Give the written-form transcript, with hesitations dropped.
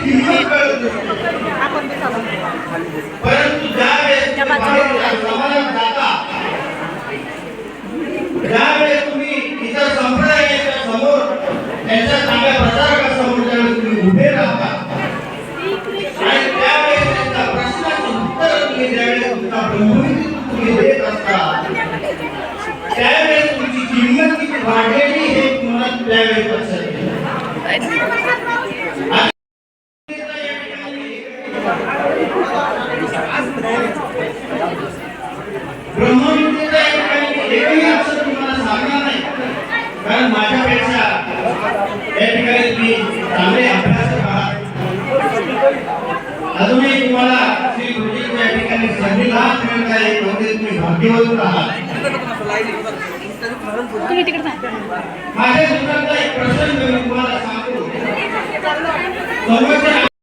किंमत कळत नसते. परंतु ज्यावेळेस समाजात जाता, ज्यावेळेस तुम्ही इतर संप्रदायाच्या समोर त्यांच्या चांगल्या प्रचारकासमोर ज्यावेळेस तुम्ही उभे राहता आणि त्यावेळेस त्यांच्या प्रश्नाचं उत्तर तुम्ही ज्यावेळेस तुमच्या ब्रह्मविद्येतून तुम्ही देत असता, त्यावेळेस तुमची किंमत किती वाढलेली हे तुम्हाला त्यावेळेस लक्षात येईल. ब्रह्मविद्येचा एकही अक्षर तुम्हाला सांगणार नाही, कारण माझ्यापेक्षा या ठिकाणी तुम्ही चांगले अभ्यासक आहात. अजूनही तुम्हाला श्री गुरुजी या ठिकाणी संधी लाभ मिळत आहे, म्हणजे तुम्ही भाग्यवान आहात. माझ्या जीवनातला एक प्रसंग मी तुम्हाला सांगतो.